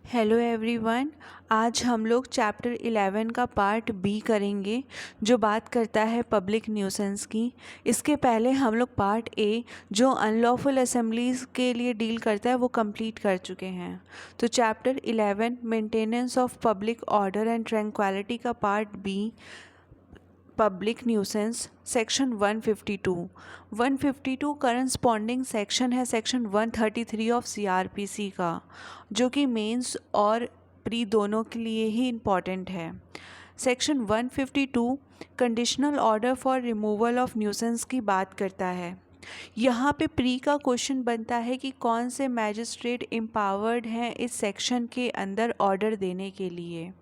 Hello everyone. आज हम लोग चैप्टर 11 का पार्ट बी करेंगे जो बात करता है पब्लिक न्यूसेंस की। इसके पहले हम लोग पार्ट ए जो अनलॉफुल असेंबलीज के लिए डील करता है वो कंप्लीट कर चुके हैं। तो chapter 11 maintenance of public order and tranquility का part B public nuisance section 152 corresponding section है सेक्शन 133 ऑफ सीआरपीसी का, जो कि मेंस और प्री दोनों के लिए ही इम्पॉर्टेंट है। Section 152 conditional order for removal of nuisance की बात करता है। यहाँ पे प्री का क्वेश्चन बनता है कि कौन से मैजिस्ट्रेट एम्पावर्ड हैं इस सेक्शन के अंदर ऑर्डर देने के लिए।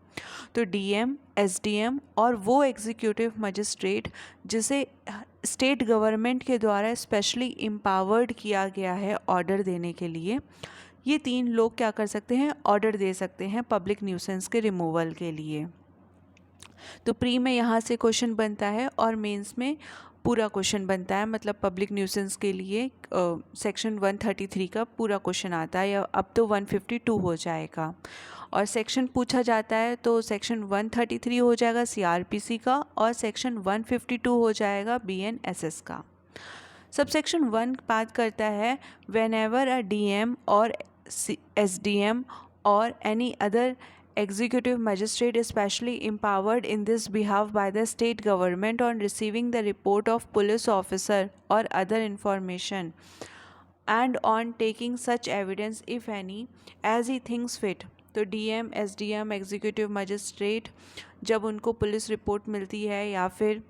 तो डीएम, एसडीएम और वो एग्जीक्यूटिव मजिस्ट्रेट जिसे स्टेट गवर्नमेंट के द्वारा स्पेशली एम्पावर्ड किया गया है ऑर्डर देने के लिए, ये तीन लोग क्या कर सकते हैं, ऑर्डर दे सकते हैं पब्लिक न्यूसेंस के रिमूवल के लिए। तो प्री में यहाँ से क्वेश्चन बनता है और मेंस में पूरा क्वेश्चन बनता है, मतलब पब्लिक न्यूसेंस के लिए सेक्शन 133 का पूरा क्वेश्चन आता है, या अब तो 152 हो जाएगा। और सेक्शन पूछा जाता है तो सेक्शन 133 हो जाएगा सीआरपीसी का और सेक्शन 152 हो जाएगा बीएनएसएस का। सबसेक्शन 1 बात करता है व्हेनेवर अ डीएम और एसडीएम और any other executive magistrate is specially empowered in this behalf by the state government on receiving the report of police officer or other information and on taking such evidence if any as he thinks fit। तो DM, SDM, executive magistrate जब उनको police report मिलती है या फिर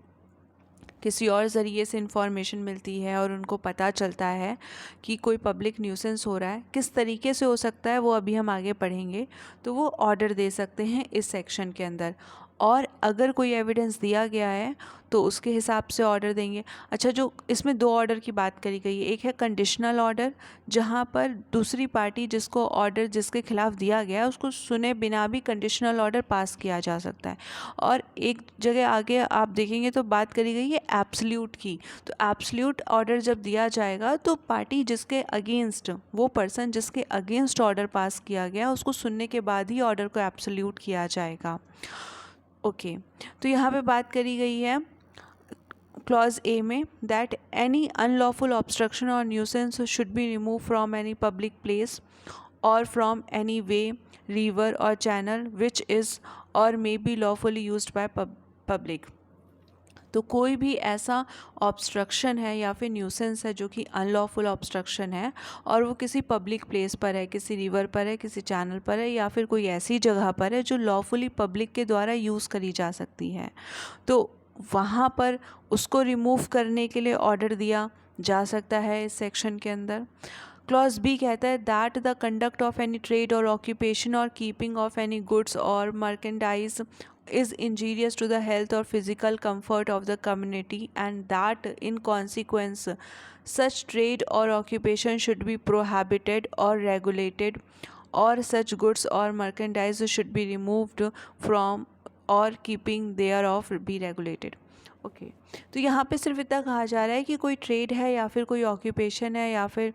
किसी और ज़रिए से इंफॉर्मेशन मिलती है और उनको पता चलता है कि कोई पब्लिक न्यूसेंस हो रहा है, किस तरीके से हो सकता है वो अभी हम आगे पढ़ेंगे, तो वो ऑर्डर दे सकते हैं इस सेक्शन के अंदर। और अगर कोई एविडेंस दिया गया है तो उसके हिसाब से ऑर्डर देंगे। अच्छा, जो इसमें दो ऑर्डर की बात करी गई है, एक है कंडीशनल ऑर्डर जहाँ पर दूसरी पार्टी जिसको ऑर्डर जिसके खिलाफ दिया गया है उसको सुने बिना भी कंडीशनल ऑर्डर पास किया जा सकता है। और एक जगह आगे आप देखेंगे तो बात करी गई है एब्सोल्यूट की। तो एब्सोल्यूट ऑर्डर जब दिया जाएगा तो पार्टी जिसके अगेंस्ट, वो पर्सन जिसके अगेंस्ट ऑर्डर पास किया गया उसको सुनने के बाद ही ऑर्डर को एब्सोल्यूट किया जाएगा। ओके, तो यहाँ पे बात करी गई है क्लॉज ए में दैट एनी अनलॉफुल ऑब्स्ट्रक्शन और nuisance should be remove from any public place और फ्रॉम एनी वे, रिवर और चैनल विच इज़ और may be lawfully used by public. तो कोई भी ऐसा ऑब्स्ट्रक्शन है या फिर न्यूसेंस है जो कि अनलॉफुल ऑब्स्ट्रक्शन है और वो किसी पब्लिक प्लेस पर है, किसी रिवर पर है, किसी चैनल पर है या फिर कोई ऐसी जगह पर है जो लॉफुली पब्लिक के द्वारा यूज़ करी जा सकती है, तो वहाँ पर उसको रिमूव करने के लिए ऑर्डर दिया जा सकता है इस सेक्शन के अंदर। क्लॉज बी कहता है that the conduct of any trade और ऑक्यूपेशन और कीपिंग ऑफ एनी गुड्स और merchandise is injurious to the health or physical comfort of the community and that in consequence such trade or occupation should be prohibited or regulated or such goods or merchandise should be removed from or keeping thereof be regulated। Okay, तो यहाँ पे सिर्फ इतना कहा जा रहा है कि कोई ट्रेड है या फिर कोई ऑक्यूपेशन है या फिर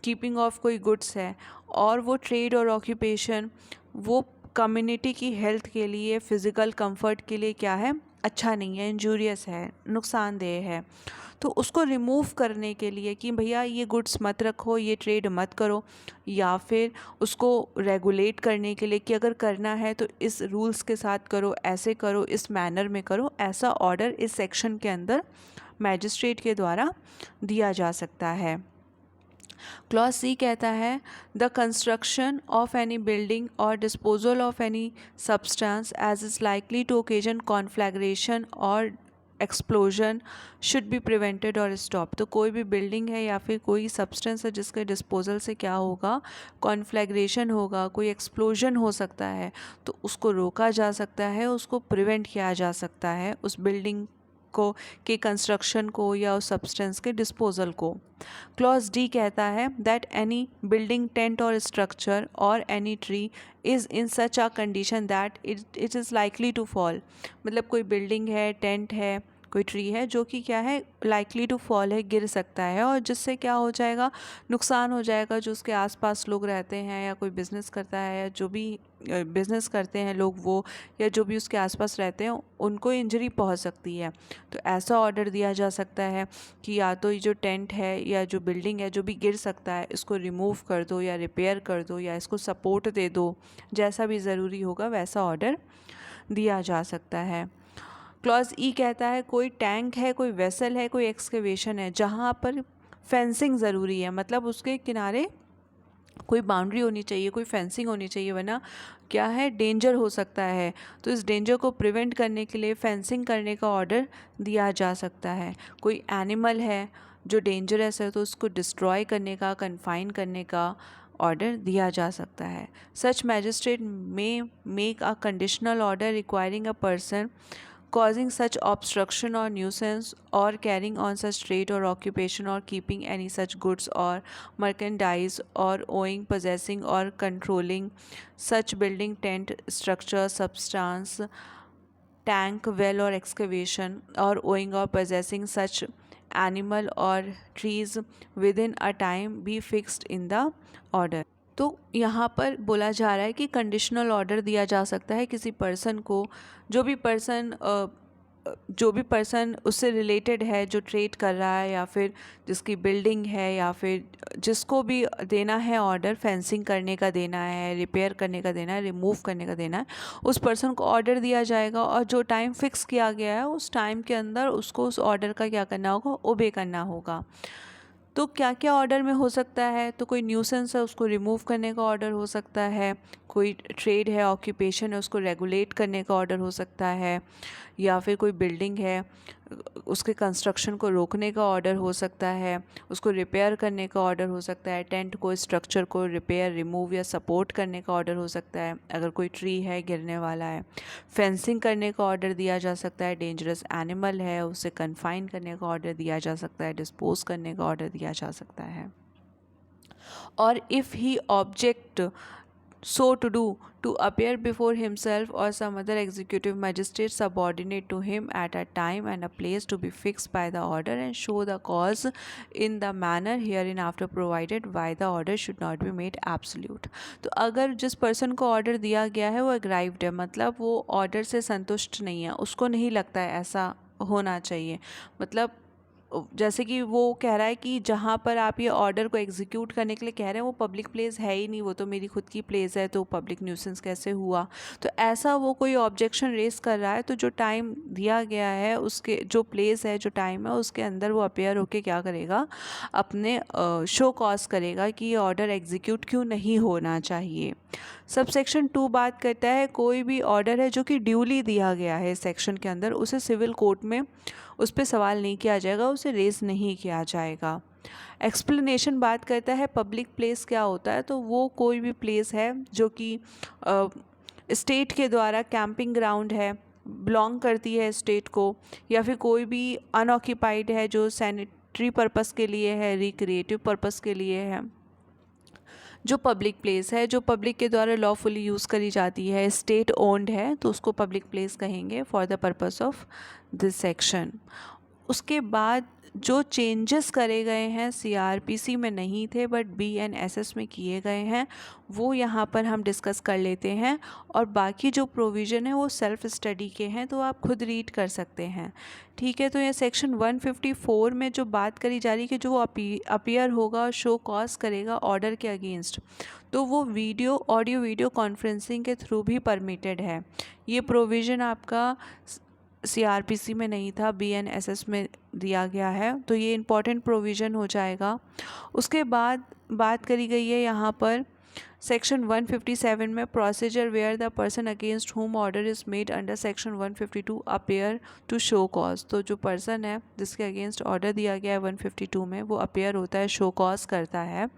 कीपिंग ऑफ कोई गुड्स है और वो ट्रेड और ऑक्यूपेशन वो कम्युनिटी की हेल्थ के लिए, फिज़िकल कंफर्ट के लिए क्या है, अच्छा नहीं है, इंजूरियस है, नुकसानदेह है, तो उसको रिमूव करने के लिए कि भैया ये गुड्स मत रखो, ये ट्रेड मत करो, या फिर उसको रेगुलेट करने के लिए कि अगर करना है तो इस रूल्स के साथ करो, ऐसे करो, इस मैनर में करो, ऐसा ऑर्डर इस सेक्शन के अंदर मैजिस्ट्रेट के द्वारा दिया जा सकता है। क्लॉज सी कहता है the construction of any building और disposal of any substance as is likely to occasion conflagration और एक्सप्लोजन शुड बी प्रिवेंटेड और स्टॉप। तो कोई भी बिल्डिंग है या फिर कोई सब्सटेंस है जिसके डिस्पोजल से क्या होगा, कॉन्फ्लैग्रेशन होगा, कोई एक्सप्लोजन हो सकता है, तो उसको रोका जा सकता है, उसको प्रिवेंट किया जा सकता है, उस बिल्डिंग को के कंस्ट्रक्शन को या उस सब्सटेंस के डिस्पोजल को। क्लॉज डी कहता है that any building, tent or structure or any tree is in such a condition that it is likely to fall. मतलब कोई बिल्डिंग है, टेंट है, कोई ट्री है जो कि क्या है, लाइकली टू फॉल है, गिर सकता है, और जिससे क्या हो जाएगा, नुकसान हो जाएगा जो उसके आसपास लोग रहते हैं, या कोई बिज़नेस करता है, या जो भी बिज़नेस करते हैं लोग वो, या जो भी उसके आसपास रहते हैं उनको इंजरी पहुंच सकती है। तो ऐसा ऑर्डर दिया जा सकता है कि या तो ये जो टेंट है या जो बिल्डिंग है जो भी गिर सकता है, इसको रिमूव कर दो या रिपेयर कर दो या इसको सपोर्ट दे दो, जैसा भी ज़रूरी होगा वैसा ऑर्डर दिया जा सकता है। क्लॉज ई कहता है कोई टैंक है, कोई वेसल है, कोई एक्सकेवेशन है जहाँ पर फेंसिंग ज़रूरी है, मतलब उसके किनारे कोई बाउंड्री होनी चाहिए, कोई फेंसिंग होनी चाहिए, वरना क्या है, डेंजर हो सकता है। तो इस डेंजर को प्रिवेंट करने के लिए फेंसिंग करने का ऑर्डर दिया जा सकता है। कोई एनिमल है जो डेंजरस है तो उसको डिस्ट्रॉय करने का, कन्फाइन करने का ऑर्डर दिया जा सकता है। सच मैजिस्ट्रेट में make a conditional order requiring a person causing such obstruction or nuisance or carrying on such trade or occupation or keeping any such goods or merchandise or owning, possessing or controlling such building, tent, structure, substance, tank, well or excavation, or owning or possessing such animal or trees within a time be fixed in the order। तो यहाँ पर बोला जा रहा है कि conditional order दिया जा सकता है किसी पर्सन को, जो भी पर्सन उससे रिलेटेड है, जो ट्रेड कर रहा है या फिर जिसकी बिल्डिंग है, या फिर जिसको भी देना है ऑर्डर, फेंसिंग करने का देना है, रिपेयर करने का देना है, रिमूव करने का देना है, उस पर्सन को ऑर्डर दिया जाएगा और जो टाइम फिक्स किया गया है उस टाइम के अंदर उसको उस ऑर्डर का क्या करना होगा, ओबे करना होगा। तो क्या क्या ऑर्डर में हो सकता है, तो कोई न्यूसेंस है उसको रिमूव करने का ऑर्डर हो सकता है, कोई ट्रेड है, ऑक्यूपेशन है, उसको रेगुलेट करने का ऑर्डर हो सकता है, या फिर कोई बिल्डिंग है उसके कंस्ट्रक्शन को रोकने का ऑर्डर हो सकता है, उसको रिपेयर करने का ऑर्डर हो सकता है, टेंट को, स्ट्रक्चर को रिपेयर, रिमूव या सपोर्ट करने का ऑर्डर हो सकता है, अगर कोई ट्री है गिरने वाला है, फेंसिंग करने का ऑर्डर दिया जा सकता है, डेंजरस एनिमल है उसे कन्फाइन करने का ऑर्डर दिया जा सकता है, डिस्पोज करने का ऑर्डर दिया जा सकता है। और if he object so to do, to appear before himself or some other executive magistrate subordinate to him at a time and a place to be fixed by the order and show the cause in the manner hereinafter provided, why the order should not be made absolute। तो अगर जिस person को order दिया गया है वो एग्राइव्ड है, मतलब वो ऑर्डर से संतुष्ट नहीं है, उसको नहीं लगता है ऐसा होना चाहिए, मतलब जैसे कि वो कह रहा है कि जहाँ पर आप ये ऑर्डर को एग्जीक्यूट करने के लिए कह रहे हैं वो पब्लिक प्लेस है ही नहीं, वो तो मेरी खुद की प्लेस है, तो पब्लिक न्यूसेंस कैसे हुआ। तो ऐसा वो कोई ऑब्जेक्शन रेस कर रहा है, तो जो टाइम दिया गया है उसके, जो प्लेस है, जो टाइम है, उसके अंदर वो अपेयर होके क्या करेगा, अपने शो कॉज करेगा कि ये ऑर्डर एग्जीक्यूट क्यों नहीं होना चाहिए। सब सेक्शन 2 बात करता है कोई भी ऑर्डर है जो कि ड्यूली दिया गया है सेक्शन के अंदर, उसे सिविल कोर्ट में उस पर सवाल नहीं किया जाएगा, उसे रेज नहीं किया जाएगा। एक्सप्लेनेशन बात करता है पब्लिक प्लेस क्या होता है, तो वो कोई भी प्लेस है जो कि स्टेट के द्वारा कैंपिंग ग्राउंड है, बिलोंग करती है स्टेट को, या फिर कोई भी अनऑक्यूपाइड है जो सैनिटरी पर्पस के लिए है, रिक्रिएटिव पर्पस के लिए है। जो पब्लिक प्लेस है, जो पब्लिक के द्वारा लॉफुली यूज़ करी जाती है, स्टेट ओन्ड है, तो उसको पब्लिक प्लेस कहेंगे for the purpose of this section. उसके बाद जो चेंजेस करे गए हैं सीआरपीसी में नहीं थे बट बीएनएसएस में किए गए हैं, वो यहाँ पर हम डिस्कस कर लेते हैं, और बाकी जो प्रोविज़न है वो सेल्फ स्टडी के हैं, तो आप खुद रीड कर सकते हैं। ठीक है, तो ये सेक्शन 154 में जो बात करी जा रही है कि जो अपीयर होगा, शो कॉज करेगा ऑर्डर के अगेंस्ट, तो वो ऑडियो वीडियो कॉन्फ्रेंसिंग के थ्रू भी परमिटेड है। ये प्रोविज़न आपका सीआरपीसी में नहीं था, बीएनएसएस में दिया गया है, तो ये इम्पॉर्टेंट प्रोविज़न हो जाएगा। उसके बाद बात करी गई है यहाँ पर सेक्शन 157 में procedure where the person against whom order is made under section 152 appear to show cause. तो जो पर्सन है जिसके अगेंस्ट ऑर्डर दिया गया है 152 में, वो अपेयर होता है, शो कॉज करता है।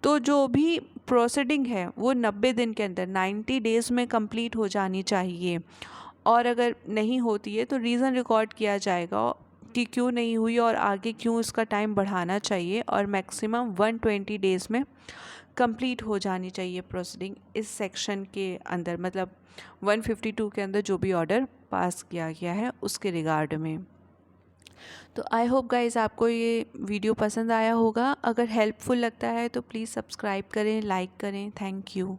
तो जो भी प्रोसीडिंग है वो 90 दिन के अंदर, 90 डेज़ में कंप्लीट हो जानी चाहिए, और अगर नहीं होती है तो रीज़न रिकॉर्ड किया जाएगा कि क्यों नहीं हुई और आगे क्यों इसका टाइम बढ़ाना चाहिए, और मैक्सिमम 120 डेज़ में कंप्लीट हो जानी चाहिए प्रोसीडिंग इस सेक्शन के अंदर, मतलब 152 के अंदर जो भी ऑर्डर पास किया गया है उसके रिगार्ड में। तो आई होप गाइस आपको ये वीडियो पसंद आया होगा। अगर हेल्पफुल लगता है तो प्लीज़ सब्सक्राइब करें, लाइक करें। Thank you.